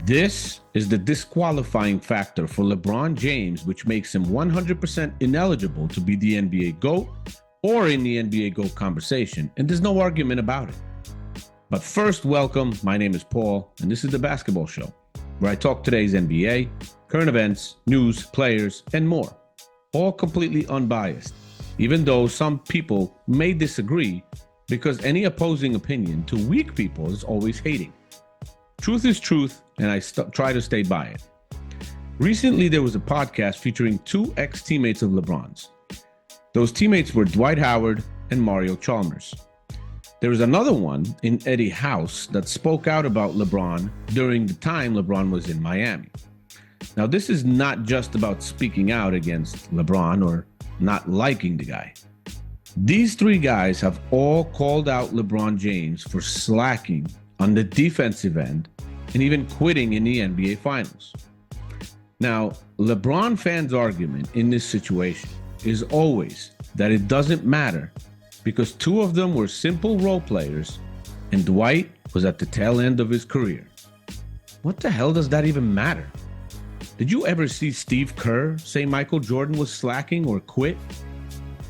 This is the disqualifying factor for LeBron James, which makes him 100% ineligible to be the NBA GOAT or in the NBA GOAT conversation, and there's no argument about it. But first, welcome. My name is Paul, and this is The Basketball Show, where I talk today's NBA, current events, news, players, and more, all completely unbiased, even though some people may disagree because any opposing opinion to weak people is always hating. Truth is truth, and I try to stay by it. Recently, there was a podcast featuring two ex-teammates of LeBron's. Those teammates were Dwight Howard and Mario Chalmers. There was another one in Eddie House that spoke out about LeBron during the time LeBron was in Miami. Now, this is not just about speaking out against LeBron or not liking the guy. These three guys have all called out LeBron James for slacking on the defensive end and even quitting in the NBA Finals. Now, LeBron fans' argument in this situation is always that it doesn't matter because two of them were simple role players and Dwight was at the tail end of his career. What the hell does that even matter? Did you ever see Steve Kerr say Michael Jordan was slacking or quit?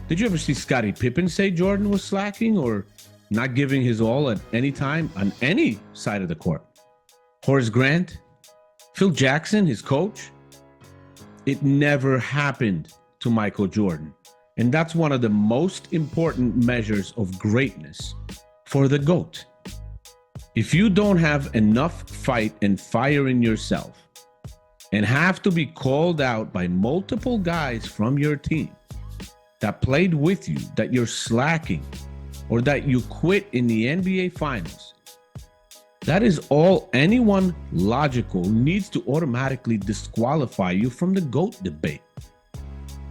Did you ever see Scottie Pippen say Jordan was slacking or not giving his all at any time on any side of the court? Horace Grant? Phil Jackson, his coach? It never happened to Michael Jordan. And that's one of the most important measures of greatness for the GOAT. If you don't have enough fight and fire in yourself and have to be called out by multiple guys from your team that played with you, that you're slacking, or that you quit in the NBA Finals, that is all anyone logical needs to automatically disqualify you from the GOAT debate.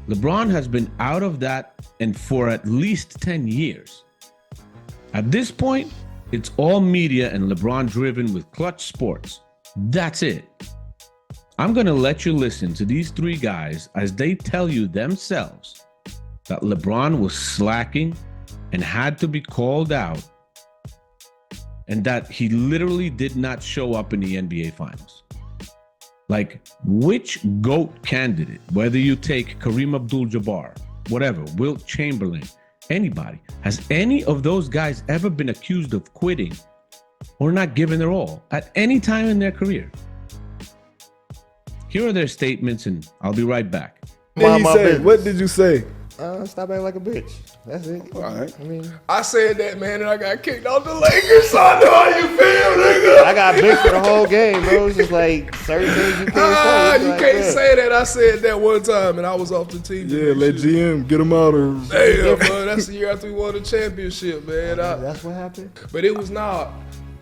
LeBron has been out of that and for at least 10 years. At this point, it's all media and LeBron driven with clutch sports. That's it. I'm going to let you listen to these three guys as they tell you themselves that LeBron was slacking and had to be called out, and that he literally did not show up in the NBA Finals. Like, which GOAT candidate, whether you take Kareem Abdul-Jabbar, whatever, Wilt Chamberlain, anybody, has any of those guys ever been accused of quitting or not giving their all at any time in their career? Here are their statements, and I'll be right back. What did you say? Stop acting like a bitch. That's it. All right. I said that, man, and I got kicked off the Lakers, so I know how you feel, nigga. I got big for the whole game, bro. It's just like certain things you can't say. You can't say that. I said that one time, and I was off the TV. Yeah, let GM get him out of. Damn, bro, that's the year after we won the championship, man. That's what happened? But it was not.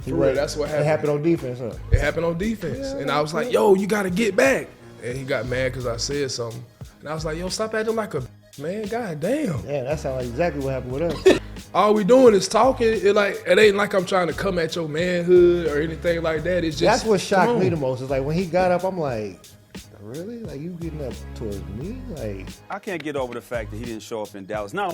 For real, that's what happened. It happened on defense, huh? It happened on defense. Yeah, and I was like, yo, you got to get back. And he got mad because I said something. And I was like, yo, stop acting like a man, god damn. Yeah, that sounds like exactly what happened with us. All we doing is talking. It ain't like I'm trying to come at your manhood or anything like that. It's just that's what shocked me the most. It's like when he got up, I'm like, really? Like you getting up towards me? Like I can't get over the fact that he didn't show up in Dallas. Not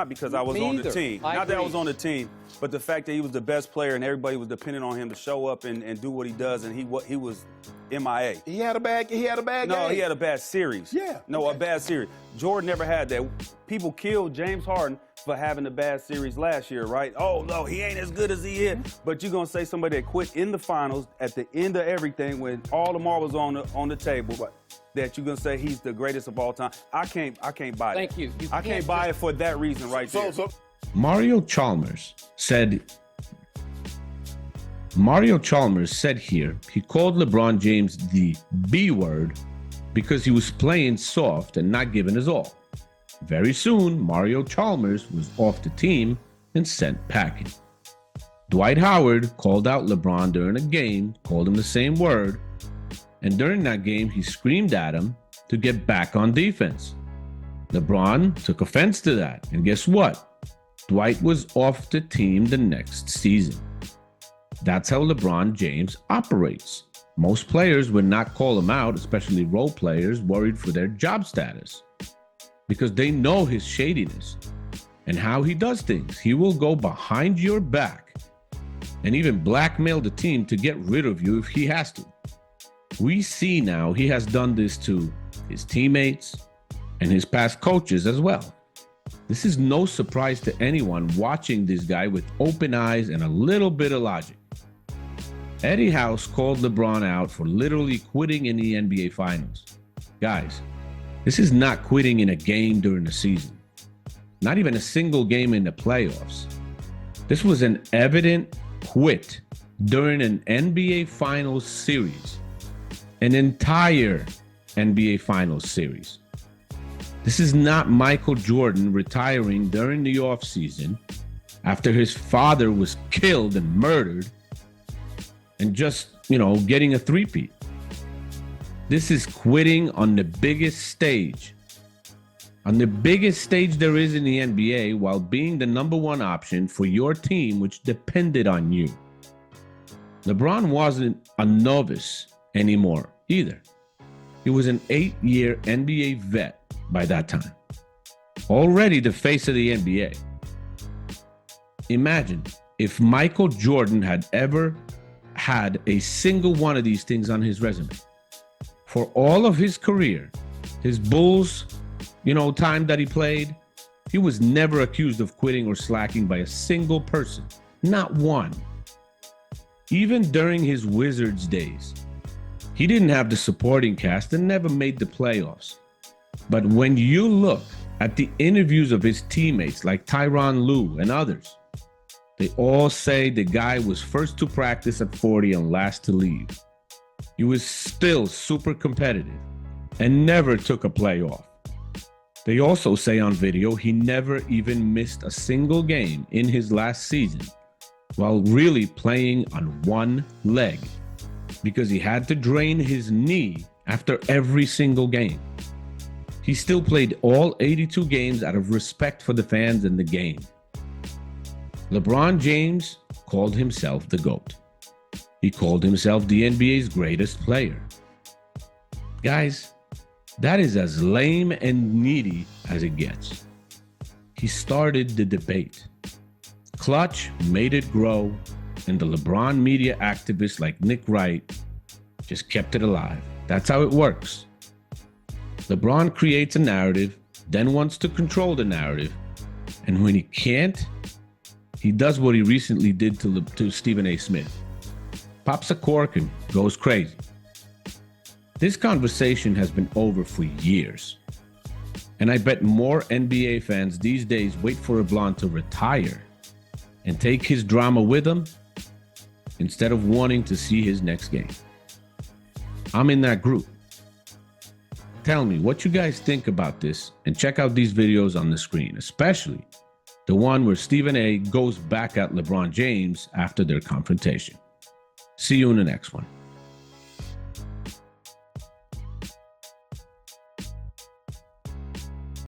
because I was on the team. Not that I was on the team, but the fact that he was the best player and everybody was depending on him to show up and do what he does, and he was MIA. He had a bad game. No, he had a bad series. Yeah. No, okay. A bad series. Jordan never had that. People killed James Harden for having a bad series last year, right? Oh, no, he ain't as good as he is. But you're going to say somebody that quit in the finals at the end of everything when all the marbles on the table, that you're going to say he's the greatest of all time. I can't buy that. Thank you. I can't buy it for that reason right there. Mario Chalmers said here he called LeBron James the B word because he was playing soft and not giving his all. Very soon, Mario Chalmers was off the team and sent packing. Dwight Howard called out LeBron during a game, called him the same word, and during that game, he screamed at him to get back on defense. LeBron took offense to that, and guess what? Dwight was off the team the next season. That's how LeBron James operates. Most players would not call him out, especially role players worried for their job status, because they know his shadiness and how he does things. He will go behind your back and even blackmail the team to get rid of you if he has to. We see now he has done this to his teammates and his past coaches as well. This is no surprise to anyone watching this guy with open eyes and a little bit of logic. Eddie House called LeBron out for literally quitting in the NBA Finals. Guys, this is not quitting in a game during the season. Not even a single game in the playoffs. This was an evident quit during an NBA Finals series. An entire NBA Finals series. This is not Michael Jordan retiring during the offseason after his father was killed and murdered and just, getting a three-peat. This is quitting on the biggest stage. On the biggest stage there is in the NBA while being the number one option for your team, which depended on you. LeBron wasn't a novice anymore either. He was an 8-year NBA vet by that time. Already the face of the NBA. Imagine if Michael Jordan had ever had a single one of these things on his resume. For all of his career, his Bulls, time that he played, he was never accused of quitting or slacking by a single person. Not one. Even during his Wizards days, he didn't have the supporting cast and never made the playoffs. But when you look at the interviews of his teammates like Tyronn Lue and others, they all say the guy was first to practice at 40 and last to leave. He was still super competitive and never took a play off. They also say on video he never even missed a single game in his last season while really playing on one leg because he had to drain his knee after every single game. He still played all 82 games out of respect for the fans and the game. LeBron James called himself the GOAT. He called himself the NBA's greatest player. Guys, that is as lame and needy as it gets. He started the debate. Clutch made it grow, and the LeBron media activists like Nick Wright just kept it alive. That's how it works. LeBron creates a narrative, then wants to control the narrative, and when he can't, he does what he recently did to Stephen A. Smith. Pops a cork and goes crazy. This conversation has been over for years. And I bet more NBA fans these days wait for LeBron to retire and take his drama with him instead of wanting to see his next game. I'm in that group. Tell me what you guys think about this and check out these videos on the screen, especially the one where Stephen A. goes back at LeBron James after their confrontation. See you in the next one.